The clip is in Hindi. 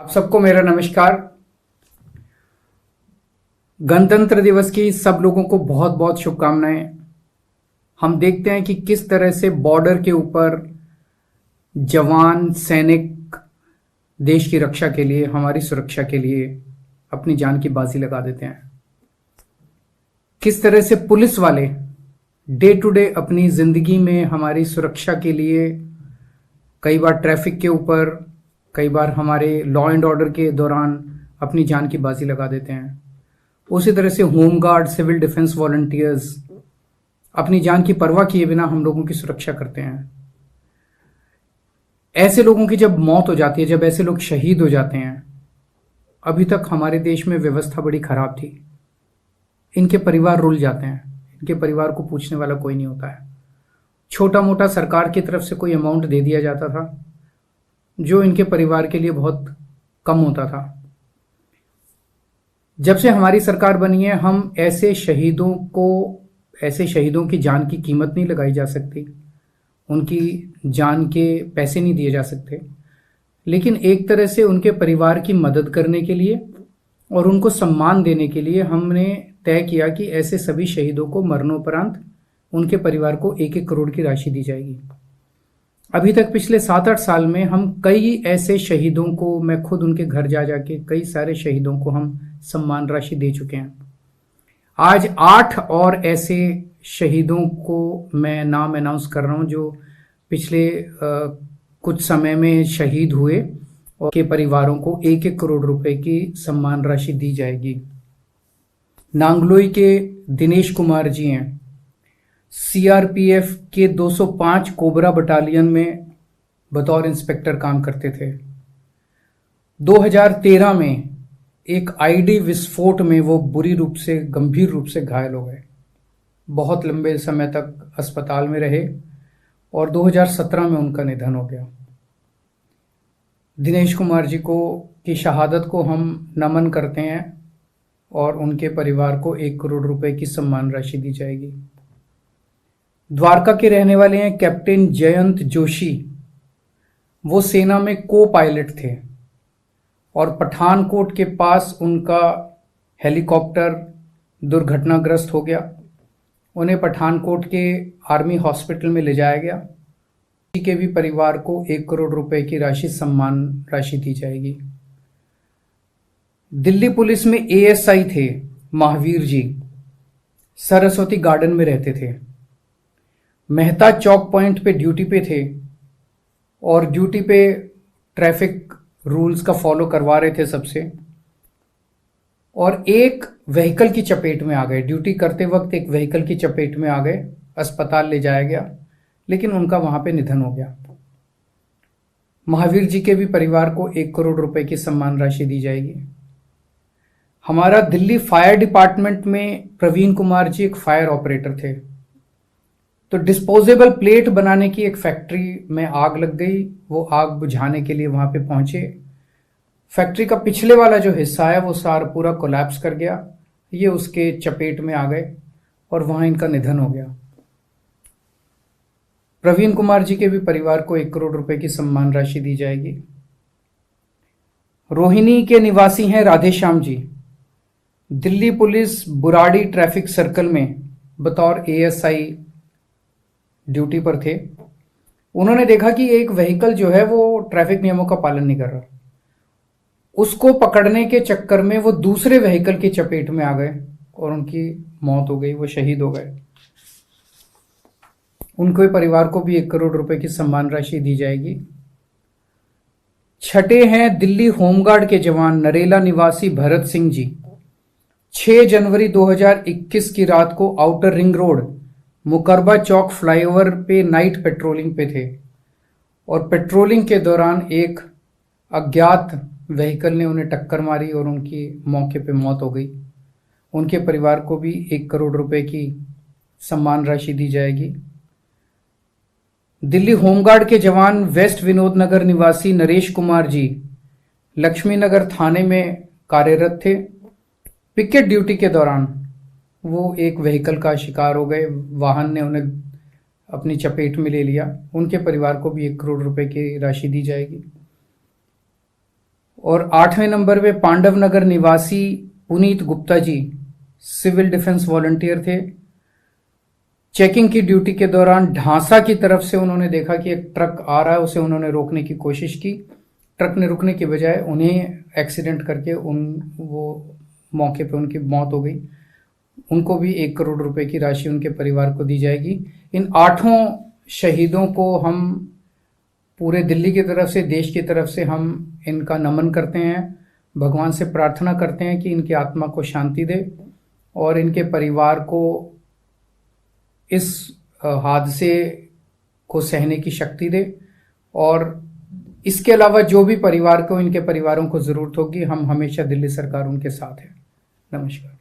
आप सबको मेरा नमस्कार। गणतंत्र दिवस की सब लोगों को बहुत बहुत शुभकामनाएं। हम देखते हैं कि किस तरह से बॉर्डर के ऊपर जवान सैनिक देश की रक्षा के लिए, हमारी सुरक्षा के लिए अपनी जान की बाजी लगा देते हैं। किस तरह से पुलिस वाले डे टू डे अपनी जिंदगी में हमारी सुरक्षा के लिए कई बार ट्रैफिक के ऊपर, कई बार हमारे लॉ एंड ऑर्डर के दौरान अपनी जान की बाजी लगा देते हैं। उसी तरह से होमगार्ड, सिविल डिफेंस वॉलंटियर्स अपनी जान की परवाह किए बिना हम लोगों की सुरक्षा करते हैं। ऐसे लोगों की जब मौत हो जाती है, जब ऐसे लोग शहीद हो जाते हैं, अभी तक हमारे देश में व्यवस्था बड़ी खराब थी। इनके परिवार रुल जाते हैं, इनके परिवार को पूछने वाला कोई नहीं होता है। छोटा मोटा सरकार की तरफ से कोई अमाउंट दे दिया जाता था जो इनके परिवार के लिए बहुत कम होता था। जब से हमारी सरकार बनी है, हम ऐसे शहीदों की जान की कीमत नहीं लगाई जा सकती, उनकी जान के पैसे नहीं दिए जा सकते, लेकिन एक तरह से उनके परिवार की मदद करने के लिए और उनको सम्मान देने के लिए हमने तय किया कि ऐसे सभी शहीदों को मरणोपरांत उनके परिवार को 1-1 करोड़ की राशि दी जाएगी। अभी तक पिछले 7-8 साल में हम कई ऐसे शहीदों को, मैं खुद उनके घर जा जाके कई सारे शहीदों को हम सम्मान राशि दे चुके हैं। आज 8 और ऐसे शहीदों को मैं नाम अनाउंस कर रहा हूं जो पिछले कुछ समय में शहीद हुए और के परिवारों को 1-1 करोड़ रुपए की सम्मान राशि दी जाएगी। नांगलोई के दिनेश कुमार जी हैं, सीआरपीएफ के 205 कोबरा बटालियन में बतौर इंस्पेक्टर काम करते थे। 2013 में एक आईडी विस्फोट में वो गंभीर रूप से घायल हो गए। बहुत लंबे समय तक अस्पताल में रहे और 2017 में उनका निधन हो गया। दिनेश कुमार जी की शहादत को हम नमन करते हैं और उनके परिवार को 1 करोड़ रुपए की सम्मान राशि दी जाएगी। द्वारका के रहने वाले हैं कैप्टन जयंत जोशी। वो सेना में को पायलट थे और पठानकोट के पास उनका हेलीकॉप्टर दुर्घटनाग्रस्त हो गया। उन्हें पठानकोट के आर्मी हॉस्पिटल में ले जाया गया। किसी के भी परिवार को 1 करोड़ रुपए की सम्मान राशि दी जाएगी। दिल्ली पुलिस में एएसआई थे महावीर जी, सरस्वती गार्डन में रहते थे। मेहता चौक पॉइंट पे ड्यूटी पे थे और ड्यूटी पे ट्रैफिक रूल्स का फॉलो करवा रहे थे सबसे, और एक व्हीकल की चपेट में आ गए। ड्यूटी करते वक्त एक व्हीकल की चपेट में आ गए, अस्पताल ले जाया गया, लेकिन उनका वहां पे निधन हो गया। महावीर जी के भी परिवार को 1 करोड़ रुपए की सम्मान राशि दी जाएगी। हमारा दिल्ली फायर डिपार्टमेंट में प्रवीण कुमार जी एक फायर ऑपरेटर थे। तो डिस्पोजेबल प्लेट बनाने की एक फैक्ट्री में आग लग गई। वो आग बुझाने के लिए वहां पे पहुंचे। फैक्ट्री का पिछले वाला जो हिस्सा है वो सारा पूरा कोलैप्स कर गया। ये उसके चपेट में आ गए और वहां इनका निधन हो गया। प्रवीण कुमार जी के भी परिवार को 1 करोड़ रुपए की सम्मान राशि दी जाएगी। रोहिणी के निवासी हैं Radheshyam ji. Delhi police Burari traffic circle में बतौर एएसआई ड्यूटी पर थे। उन्होंने देखा कि एक व्हीकल जो है वो ट्रैफिक नियमों का पालन नहीं कर रहा। उसको पकड़ने के चक्कर में वो दूसरे व्हीकल की चपेट में आ गए और उनकी मौत हो गई, वो शहीद हो गए। उनके परिवार को भी 1 करोड़ रुपए की सम्मान राशि दी जाएगी। छठे हैं दिल्ली होमगार्ड के जवान नरेला निवासी भरत सिंह जी। 6 जनवरी 2021 की रात को आउटर रिंग रोड मुकरबा चौक फ्लाईओवर पे नाइट पेट्रोलिंग पे थे और पेट्रोलिंग के दौरान एक अज्ञात व्हीकल ने उन्हें टक्कर मारी और उनकी मौके पे मौत हो गई। उनके परिवार को भी 1 करोड़ रुपए की सम्मान राशि दी जाएगी। दिल्ली होमगार्ड के जवान वेस्ट विनोद नगर निवासी नरेश कुमार जी लक्ष्मी नगर थाने में कार्यरत थे। पिकेट ड्यूटी के दौरान वो एक व्हीकल का शिकार हो गए। वाहन ने उन्हें अपनी चपेट में ले लिया। उनके परिवार को भी 1 करोड़ रुपए की राशि दी जाएगी। और 8वें नंबर पे पांडव नगर निवासी Puneet Gupta ji civil defence volunteer थे। चेकिंग की ड्यूटी के दौरान ढांसा की तरफ से उन्होंने देखा कि एक ट्रक आ रहा है, उसे उन्होंने रोकने की कोशिश की। ट्रक ने रुकने की बजाय उन्हें एक्सीडेंट करके वो मौके पे उनकी मौत हो गई। उनको भी 1 करोड़ रुपए की राशि उनके परिवार को दी जाएगी। इन 8 शहीदों को हम पूरे दिल्ली की तरफ से, देश की तरफ से हम इनका नमन करते हैं। भगवान से प्रार्थना करते हैं कि इनकी आत्मा को शांति दे और इनके परिवार को इस हादसे को सहने की शक्ति दे। और इसके अलावा जो भी परिवार को, इनके परिवारों को ज़रूरत होगी, हम हमेशा दिल्ली सरकार उनके साथ है। नमस्कार।